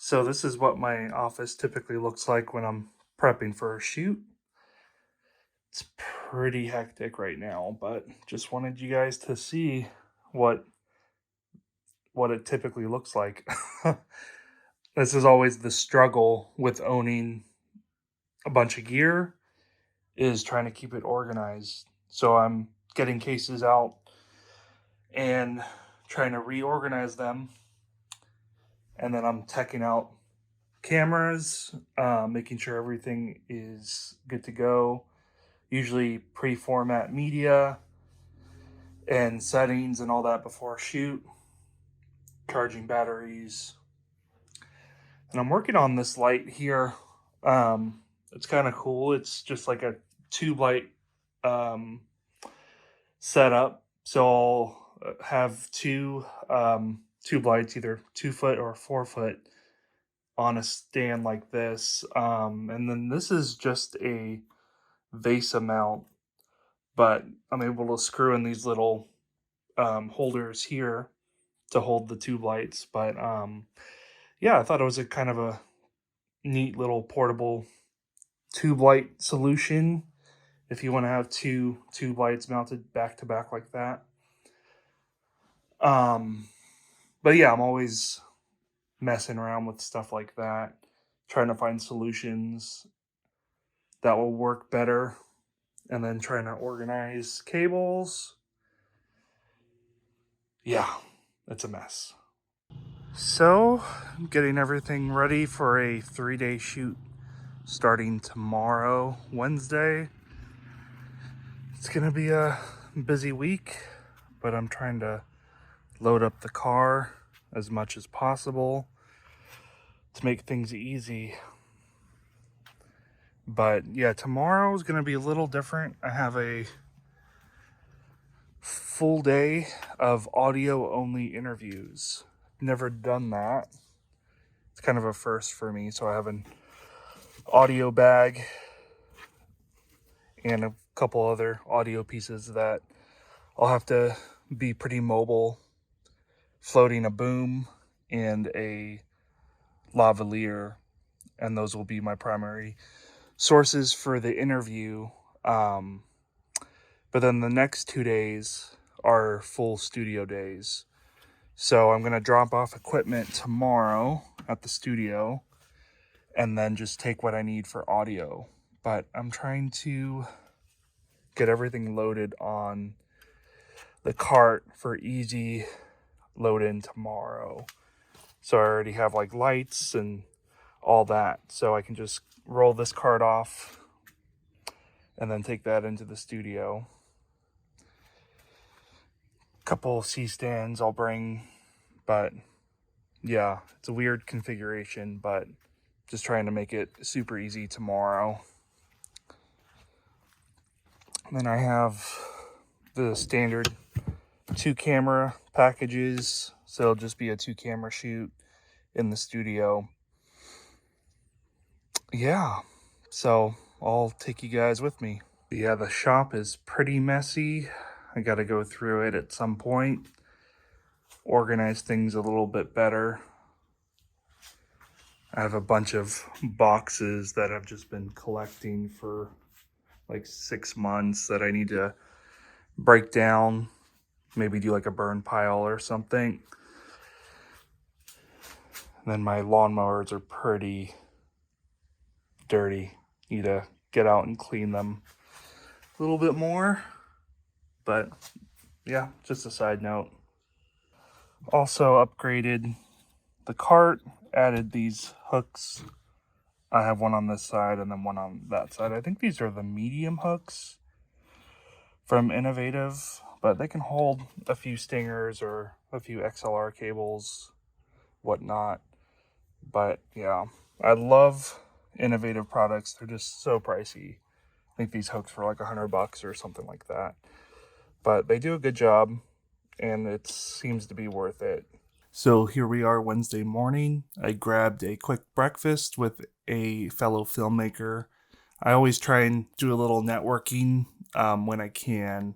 So this is what my office typically looks like when I'm prepping for a shoot. It's pretty hectic right now, but just wanted you guys to see what what it typically looks like. This is always the struggle with owning a bunch of gear is trying to keep it organized. So I'm getting cases out and trying to reorganize them, and then I'm teching out cameras, making sure everything is good to go. Usually pre-format media and settings and all that before a shoot, charging batteries. And I'm working on this light here. It's kind of cool. It's just like a tube light um, setup. So I'll have two tube lights, either 2 foot or 4 foot, on a stand like this. And then this is just a VESA mount, but I'm able to screw in these little holders here to hold the tube lights. But yeah, I thought it was a kind of a neat little portable tube light solution if you want to have two tube lights mounted back to back like that. Um, but yeah, I'm always messing around with stuff like that, trying to find solutions that will work better, and then trying to organize cables. Yeah, it's a mess. So, getting everything ready for a 3-day shoot starting tomorrow, Wednesday. It's gonna be a busy week, but I'm trying to load up the car as much as possible to make things easy. But yeah, tomorrow is gonna be a little different. I have a full day of audio only interviews. Never done that. It's kind of a first for me. So I have an audio bag and a couple other audio pieces that I'll have to be pretty mobile, floating a boom and a lavalier, and those will be my primary sources for the interview. But then the next 2 days are full studio days. So I'm going to drop off equipment tomorrow at the studio and then just take what I need for audio. But I'm trying to get everything loaded on the cart for easy load in tomorrow. So I already have like lights and all that. So I can just roll this cart off and then take that into the studio. Couple C-stands I'll bring, but yeah, it's a weird configuration, but just trying to make it super easy tomorrow. And then I have the standard 2-camera packages, so it'll just be a 2-camera shoot in the studio. Yeah, so I'll take you guys with me. Yeah, the shop is pretty messy. I got to go through it at some point, organize things a little bit better. I have a bunch of boxes that I've just been collecting for like 6 months that I need to break down, maybe do like a burn pile or something. And then my lawnmowers are pretty dirty. Need to get out and clean them a little bit more. But yeah, just a side note. Also upgraded the cart, added these hooks. I have one on this side and then one on that side. I think these are the medium hooks from Innovative, but they can hold a few stingers or a few XLR cables, whatnot. But yeah, I love Innovative products. They're just so pricey. I think these hooks were like $100 or something like that. But they do a good job, and it seems to be worth it. So here we are Wednesday morning. I grabbed a quick breakfast with a fellow filmmaker. I always try and do a little networking when I can.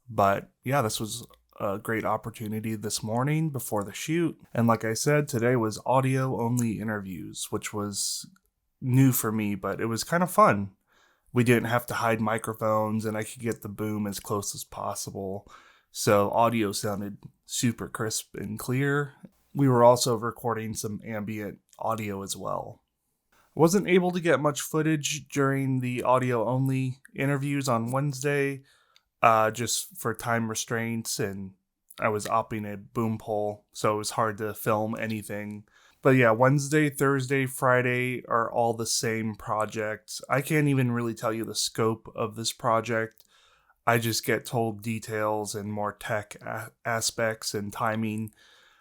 But yeah, this was a great opportunity this morning before the shoot. And like I said, today was audio only interviews, which was new for me, but it was kind of fun. We didn't have to hide microphones, and I could get the boom as close as possible. So audio sounded super crisp and clear. We were also recording some ambient audio as well. I wasn't able to get much footage during the audio only interviews on Wednesday, just for time restraints, and I was opting a boom pole, so it was hard to film anything. But yeah, Wednesday, Thursday, Friday are all the same projects. I can't even really tell you the scope of this project. I just get told details and more tech aspects and timing.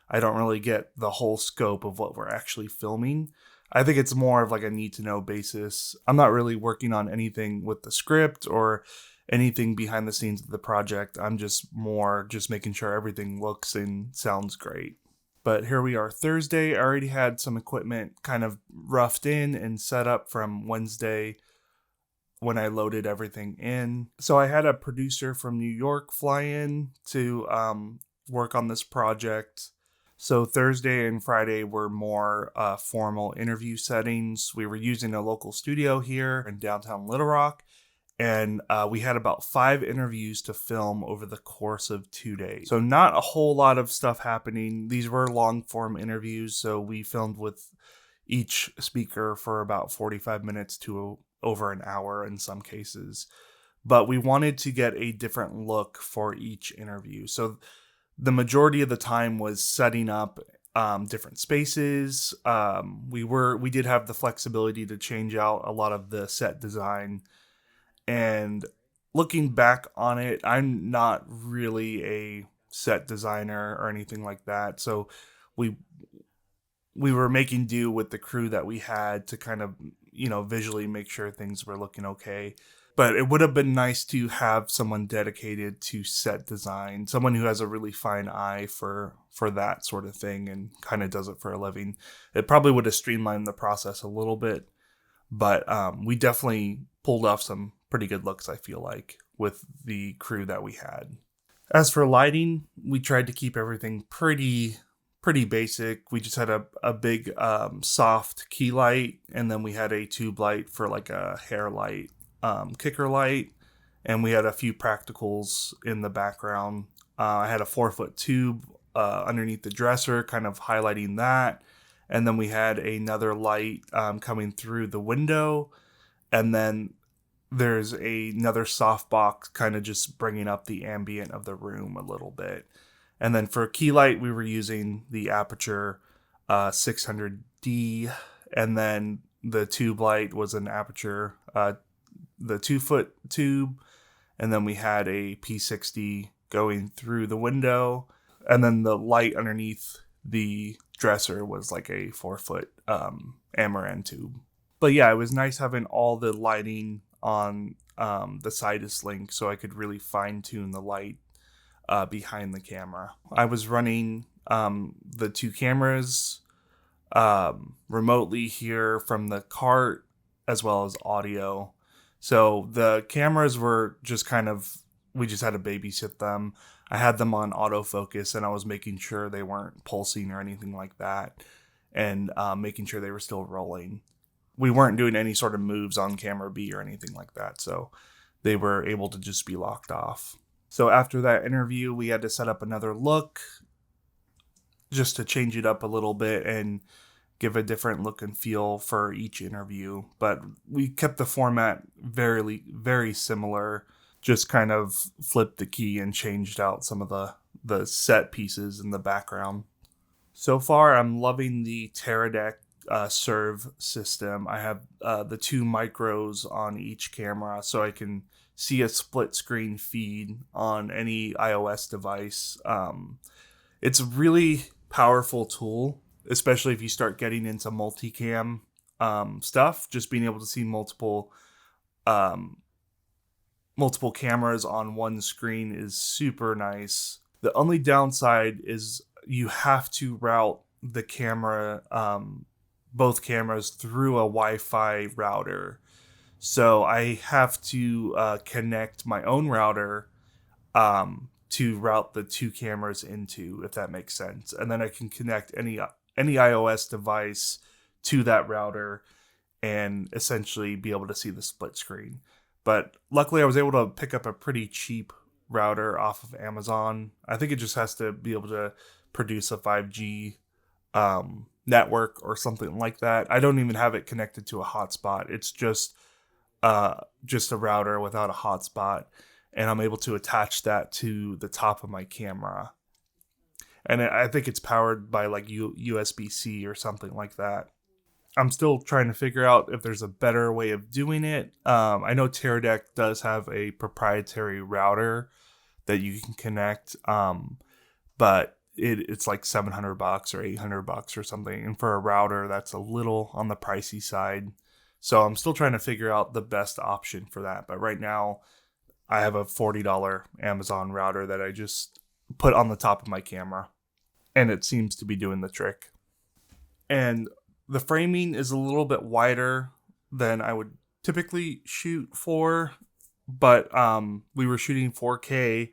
I don't really get the whole scope of what we're actually filming. I think it's more of like a need to know basis. I'm not really working on anything with the script or anything behind the scenes of the project. I'm just making sure everything looks and sounds great. But here we are Thursday. I already had some equipment kind of roughed in and set up from Wednesday when I loaded everything in. So I had a producer from New York fly in to work on this project. So Thursday and Friday were more formal interview settings. We were using a local studio here in downtown Little Rock. And we had about 5 interviews to film over the course of 2 days. So not a whole lot of stuff happening. These were long form interviews. So we filmed with each speaker for about 45 minutes to over an hour in some cases. But we wanted to get a different look for each interview. So the majority of the time was setting up different spaces. We did have the flexibility to change out a lot of the set design. And looking back on it, I'm not really a set designer or anything like that. So we were making do with the crew that we had to kind of, visually make sure things were looking okay. But it would have been nice to have someone dedicated to set design, someone who has a really fine eye for that sort of thing and kind of does it for a living. It probably would have streamlined the process a little bit, but we definitely pulled off some pretty good looks, I feel like, with the crew that we had. As for lighting, we tried to keep everything pretty basic. We just had a big soft key light, and then we had a tube light for like a hair light, kicker light, and we had a few practicals in the background. I had a 4-foot tube underneath the dresser, kind of highlighting that, and then we had another light coming through the window, and then there's another softbox kind of just bringing up the ambient of the room a little bit. And then for key light, we were using the Aputure 600D. And then the tube light was an Aputure, the 2-foot tube. And then we had a P60 going through the window. And then the light underneath the dresser was like a 4-foot Amaran tube. But yeah, it was nice having all the lighting on the SIDIO link so I could really fine tune the light behind the camera. I was running the 2 cameras remotely here from the cart as well as audio. So the cameras were just we just had to babysit them. I had them on autofocus and I was making sure they weren't pulsing or anything like that, and making sure they were still rolling. We weren't doing any sort of moves on camera B or anything like that, so they were able to just be locked off. So after that interview, we had to set up another look just to change it up a little bit and give a different look and feel for each interview. But we kept the format very, very similar, just kind of flipped the key and changed out some of the set pieces in the background. So far, I'm loving the Teradek Serv system. I have the 2 micros on each camera, so I can see a split screen feed on any iOS device. It's a really powerful tool, especially if you start getting into multicam stuff. Just being able to see multiple cameras on one screen is super nice. The only downside is you have to route the camera, both cameras, through a Wi-Fi router. So I have to connect my own router to route the two cameras into, if that makes sense. And then I can connect any iOS device to that router and essentially be able to see the split screen. But luckily I was able to pick up a pretty cheap router off of Amazon. I think it just has to be able to produce a 5G network or something like that. I don't even have it connected to a hotspot. It's just a router without a hotspot, and I'm able to attach that to the top of my camera. And I think it's powered by like USB-C or something like that. I'm still trying to figure out if there's a better way of doing it. I know Teradek does have a proprietary router that you can connect, but it's like $700 or $800 or something. And for a router, that's a little on the pricey side. So I'm still trying to figure out the best option for that. But right now, I have a $40 Amazon router that I just put on the top of my camera, and it seems to be doing the trick. And the framing is a little bit wider than I would typically shoot for, but we were shooting 4K,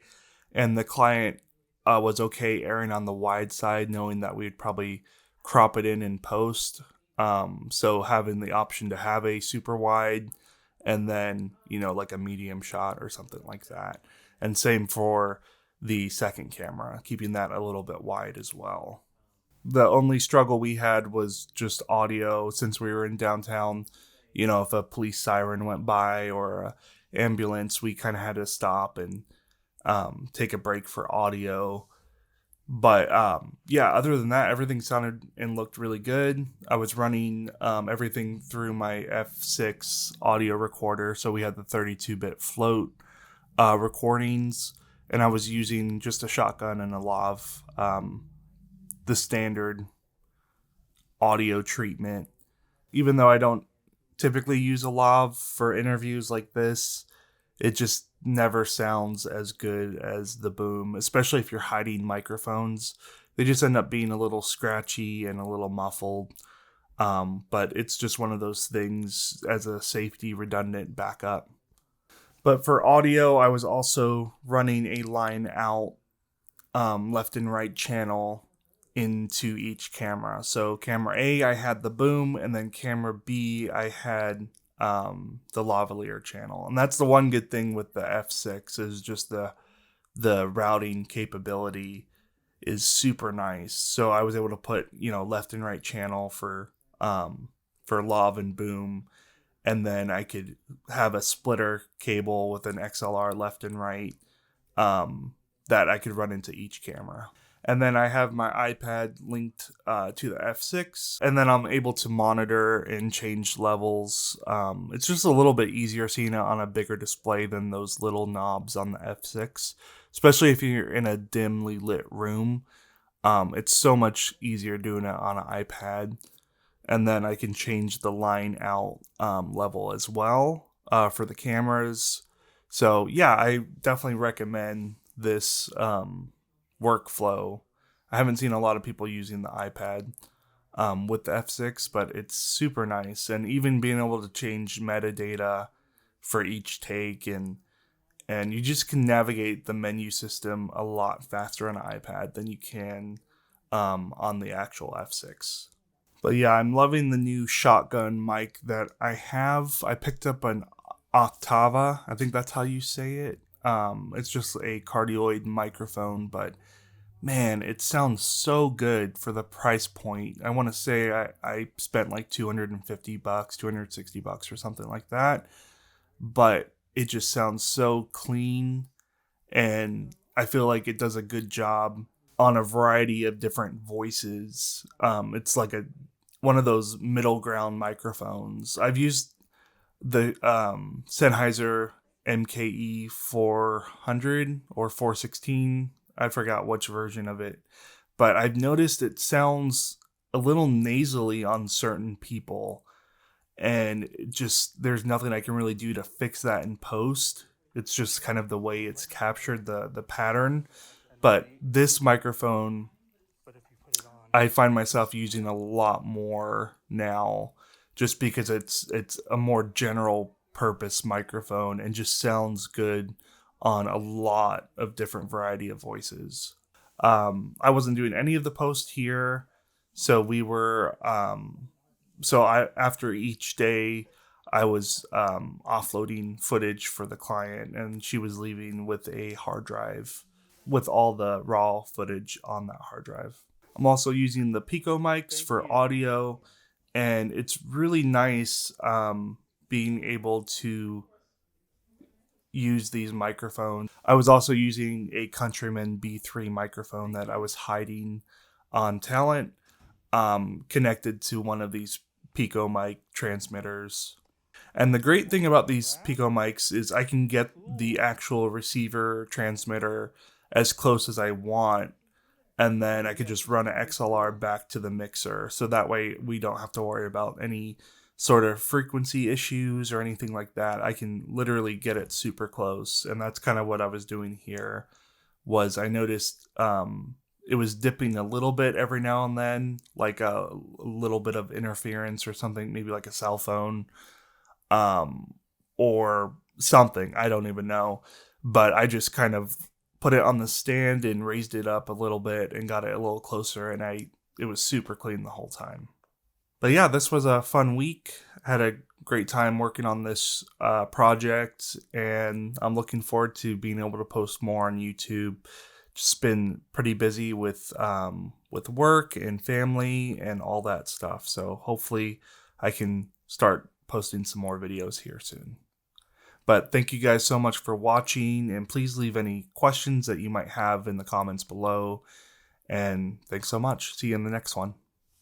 and the client was okay erring on the wide side, knowing that we'd probably crop it in post. So having the option to have a super wide and then, like a medium shot or something like that. And same for the second camera, keeping that a little bit wide as well. The only struggle we had was just audio since we were in downtown. If a police siren went by or an ambulance, we kind of had to stop and take a break for audio. But other than that, everything sounded and looked really good. I was running everything through my F6 audio recorder, so we had the 32-bit float recordings, and I was using just a shotgun and a lav, the standard audio treatment. Even though I don't typically use a lav for interviews like this, it just never sounds as good as the boom, especially if you're hiding microphones. They just end up being a little scratchy and a little muffled. But it's just one of those things as a safety redundant backup. But for audio, I was also running a line out left and right channel into each camera. So camera A, I had the boom, and then camera B, I had the lavalier channel. And that's the one good thing with the F6 is just the routing capability is super nice. So I was able to put, left and right channel for lav and boom, and then I could have a splitter cable with an XLR left and right that I could run into each camera. And then I have my iPad linked to the F6, and then I'm able to monitor and change levels. It's just a little bit easier seeing it on a bigger display than those little knobs on the F6, especially if you're in a dimly lit room. It's so much easier doing it on an iPad. And then I can change the line out level as well for the cameras. So yeah, I definitely recommend this workflow. I haven't seen a lot of people using the iPad with the F6, but it's super nice. And even being able to change metadata for each take, and you just can navigate the menu system a lot faster on an iPad than you can on the actual F6. But yeah, I'm loving the new shotgun mic that I have. I picked up an Octava. I think that's how you say it. It's just a cardioid microphone, but man, it sounds so good for the price point. I want to say I spent like $250, $260 or something like that, but it just sounds so clean, and I feel like it does a good job on a variety of different voices. It's like one of those middle ground microphones. I've used the Sennheiser MKE 400 or 416. I forgot which version of it, but I've noticed it sounds a little nasally on certain people, and there's nothing I can really do to fix that in post. It's just kind of the way it's captured the pattern. But this microphone, I find myself using a lot more now, just because it's a more general purpose microphone and just sounds good on a lot of different variety of voices. I wasn't doing any of the post here, so we were after each day I was offloading footage for the client, and she was leaving with a hard drive with all the raw footage on that hard drive. I'm also using the Pico mics for audio, and it's really nice being able to use these microphones. I was also using a Countryman B3 microphone that I was hiding on Talent, connected to one of these Pico mic transmitters. And the great thing about these Pico mics is I can get the actual receiver transmitter as close as I want, and then I could just run an XLR back to the mixer. So that way we don't have to worry about any sort of frequency issues or anything like that. I can literally get it super close. And that's kind of what I was doing here. Was I noticed it was dipping a little bit every now and then, like a little bit of interference or something, maybe like a cell phone or something. I don't even know. But I just kind of put it on the stand and raised it up a little bit and got it a little closer, and it was super clean the whole time. But yeah, this was a fun week. Had a great time working on this project, and I'm looking forward to being able to post more on YouTube. Just been pretty busy with work and family and all that stuff. So hopefully I can start posting some more videos here soon. But thank you guys so much for watching, and please leave any questions that you might have in the comments below. And thanks so much. See you in the next one.